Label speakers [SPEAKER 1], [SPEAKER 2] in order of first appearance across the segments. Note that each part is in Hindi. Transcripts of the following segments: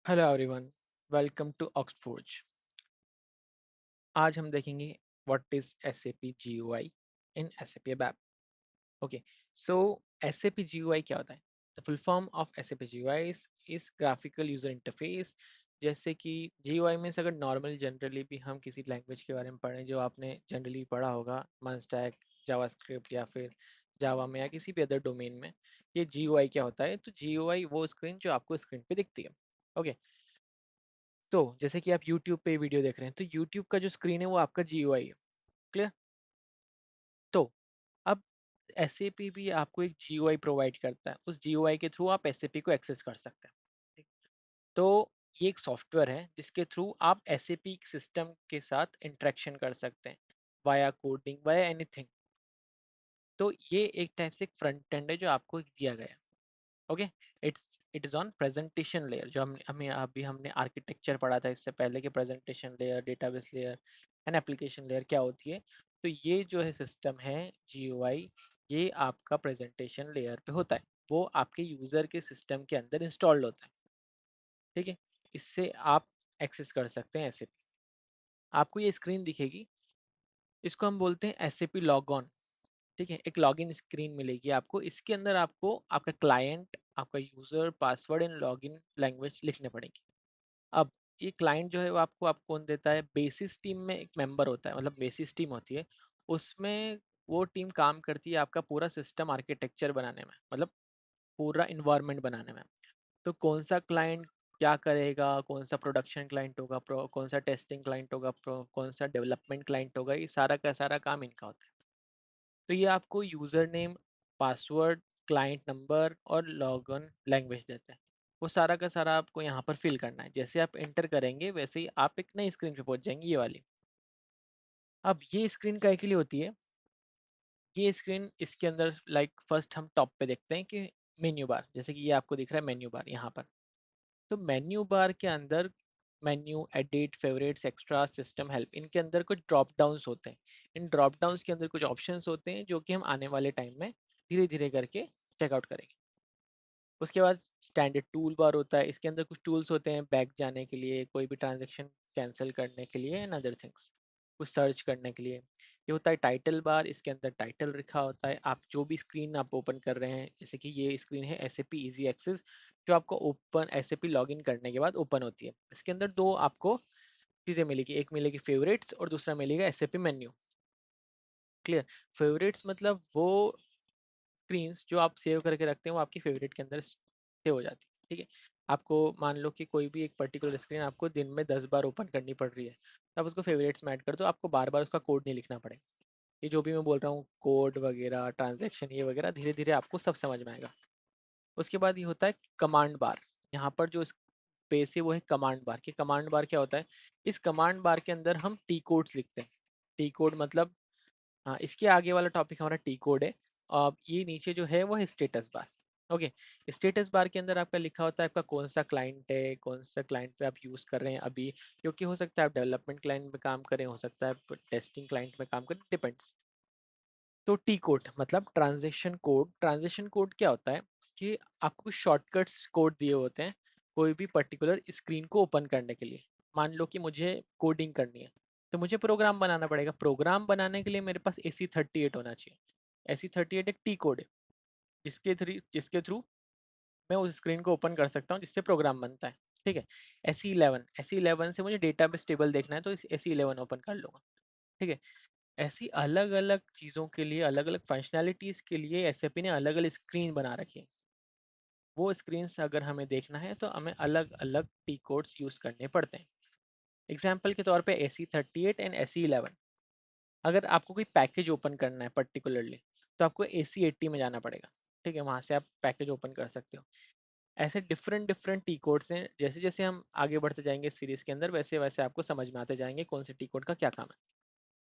[SPEAKER 1] Hello everyone, welcome to Oxforge. आज हम देखेंगे what is SAP GUI in SAP app. Okay, so SAP GUI क्या होता है? The full form of SAP GUI is graphical user interface. जैसे कि जीयूआई में अगर नॉर्मल जनरली भी हम किसी लैंग्वेज के बारे में पढ़ें जो आपने जनरली पढ़ा होगा, मनस्टैक, जावास्क्रिप्ट या फिर जावा में या किसी भी अदर डोमेन में, ये जीयूआई क्या होता है? तो जीयूआई वो स्क्रीन जो आपको स्क्रीन पे दिखती है। ओके, तो जैसे कि आप YouTube पे वीडियो देख रहे हैं तो YouTube का जो स्क्रीन है वो आपका GUI है। क्लियर? तो अब SAP भी आपको एक GUI प्रोवाइड करता है, उस GUI के थ्रू आप SAP को एक्सेस कर सकते हैं। ठीक? तो ये एक सॉफ्टवेयर है जिसके थ्रू आप SAP सिस्टम के साथ इंटरेक्शन कर सकते हैं वाया कोडिंग वाया एनीथिंग। तो ये एक टाइप से फ्रंट एंड है जो आपको दिया गया है। Okay, it is on presentation layer. जो हम हमें अभी हमने आर्किटेक्चर पढ़ा था इससे पहले कि presentation layer, database layer and application layer क्या होती है। तो ये जो है सिस्टम है जीयूआई, ये आपका प्रेजेंटेशन लेयर पे होता है। वो आपके यूजर के सिस्टम के अंदर इंस्टॉल्ड होता है। ठीक है, इससे आप एक्सेस कर सकते हैं ऐसे। आपको ये स्क्रीन दिखेगी, इसको हम बोलते हैं एसएपी लॉग ऑन। ठीक है, एक लॉगिन स्क्रीन मिलेगी आपको। इसके अंदर आपको आपका क्लाइंट, आपका user, password and login language लिखने पड़ेंगे। अब ये क्लाइंट जो है वो आपको कौन देता है? बेसिस टीम में एक मेंबर होता है, मतलब बेसिस टीम होती है, उसमें वो टीम काम करती है आपका पूरा सिस्टम आर्किटेक्चर बनाने में, मतलब पूरा इन्वायरमेंट बनाने में। तो कौन सा क्लाइंट क्या करेगा, कौन सा प्रोडक्शन क्लाइंट होगा, कौन सा टेस्टिंग क्लाइंट होगा, कौन सा डेवलपमेंट क्लाइंट होगा, ये सारा का सारा काम इनका होता है। तो ये आपको user name, password, client number और लॉगिन लैंग्वेज देता है। वो सारा का सारा आपको यहाँ पर फिल करना है। जैसे आप एंटर करेंगे वैसे ही आप एक नई स्क्रीन पे पहुंच जाएंगे, ये वाली। अब ये स्क्रीन काय के लिए होती है? ये स्क्रीन इसके अंदर लाइक फर्स्ट हम टॉप पे देखते हैं कि मेन्यू बार, जैसे कि ये आपको दिख रहा है मेन्यू बार यहाँ पर। तो मेन्यू बार के अंदर menu, edit, favourites, extra, system help, इनके अंदर कुछ ड्रॉप डाउन्स होते हैं। इन ड्रॉप डाउन्स के अंदर कुछ ऑप्शंस होते हैं जो कि हम आने वाले टाइम में धीरे धीरे करके चेकआउट करेंगे। उसके बाद स्टैंडर्ड टूल बार होता है। इसके अंदर कुछ टूल्स होते हैं बैक जाने के लिए, कोई भी ट्रांजेक्शन कैंसिल करने के लिए एंड अदर थिंग्स, कुछ सर्च करने के लिए। ये होता है टाइटल बार। इसके अंदर टाइटल लिखा होता है। आप जो भी स्क्रीन आप ओपन कर रहे हैं, जैसे कि ये स्क्रीन है एसएपी इजी एक्सेस, जो आपको ओपन एसएपी लॉगिन करने के बाद ओपन होती है। इसके अंदर दो आपको चीज़ें मिलेगी, एक मिलेगी फेवरेट्स और दूसरा मिलेगा एसएपी मेन्यू। क्लियर? फेवरेट्स मतलब वो स्क्रीन्स जो आप सेव करके रखते हैं वो आपकी फेवरेट के अंदर सेव हो जाती है। ठीक है, आपको मान लो कि कोई भी एक पर्टिकुलर स्क्रीन आपको दिन में 10 बार ओपन करनी पड़ रही है, तो आप उसको फेवरेट्स में ऐड कर दो, आपको बार बार उसका कोड नहीं लिखना पड़ेगा। ये जो भी मैं बोल रहा हूँ, कोड वगैरह, ट्रांजेक्शन, ये वगैरह धीरे धीरे आपको सब समझ में आएगा। उसके बाद ये होता है कमांड बार। यहाँ पर जो स्पेस है वो है कमांड बार। कि कमांड बार क्या होता है? इस कमांड बार के अंदर हम टी कोड्स लिखते हैं। टी कोड मतलब, हाँ, इसके आगे वाला टॉपिक हमारा टी कोड है। अब ये नीचे जो है वो है status bar. Okay, status bar के अंदर आपका लिखा होता है आपका कौन सा क्लाइंट है, कौन सा क्लाइंट पे आप यूज़ कर रहे हैं अभी, क्योंकि हो सकता है आप डेवलपमेंट क्लाइंट में काम करें, हो सकता है टेस्टिंग क्लाइंट में काम करें, डिपेंड्स। तो टी कोड मतलब ट्रांजेक्शन कोड। ट्रांजेक्शन कोड क्या होता है कि आपको कुछ शॉर्टकट्स कोड दिए होते हैं कोई भी पर्टिकुलर स्क्रीन को ओपन करने के लिए। मान लो कि मुझे कोडिंग करनी है, तो मुझे प्रोग्राम बनाना पड़ेगा। प्रोग्राम बनाने के लिए मेरे पास AC38 होना चाहिए। AC38 एक टी कोड है जिसके थ्रू मैं उस स्क्रीन को ओपन कर सकता हूँ जिससे प्रोग्राम बनता है। ठीक है, AC11 से मुझे डेटाबेस टेबल देखना है तो इस AC11 ओपन कर लूँगा। ठीक है, ऐसी अलग अलग चीज़ों के लिए, अलग अलग फंक्शनैलिटीज़ के लिए एसएपी ने अलग अलग स्क्रीन बना रखी है। वो स्क्रीन्स अगर हमें देखना है तो हमें अलग अलग टी कोड्स यूज़ करने पड़ते हैं। एग्जाम्पल के तौर पे AC38 एंड AC11। अगर आपको कोई पैकेज ओपन करना है पर्टिकुलरली, तो आपको AC80 में जाना पड़ेगा। ठीक है, वहाँ से आप पैकेज ओपन कर सकते हो। ऐसे डिफरेंट डिफरेंट टी कोड्स हैं। जैसे जैसे हम आगे बढ़ते जाएंगे सीरीज़ के अंदर, वैसे वैसे आपको समझ में आते जाएंगे कौन से टी कोड का क्या काम है।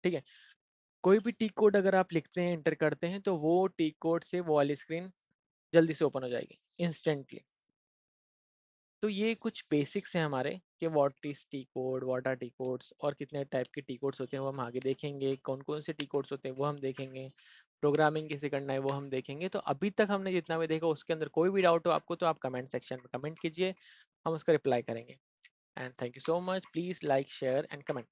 [SPEAKER 1] ठीक है, कोई भी टी कोड अगर आप लिखते हैं, एंटर करते हैं, तो वो टी कोड से वो वाली स्क्रीन जल्दी से ओपन हो जाएगी इंस्टेंटली। तो ये कुछ बेसिक्स हैं हमारे कि what is T code, what R T codes, और कितने टाइप के टी कोड्स होते हैं वो हम आगे देखेंगे। कौन कौन से टी कोड्स होते हैं वो हम देखेंगे। प्रोग्रामिंग कैसे करना है वो हम देखेंगे। तो अभी तक हमने जितना भी देखा उसके अंदर कोई भी डाउट हो आपको तो आप कमेंट सेक्शन में कमेंट कीजिए। हम उसका रिप्लाई करेंगे। And thank you so much, please like share and comment.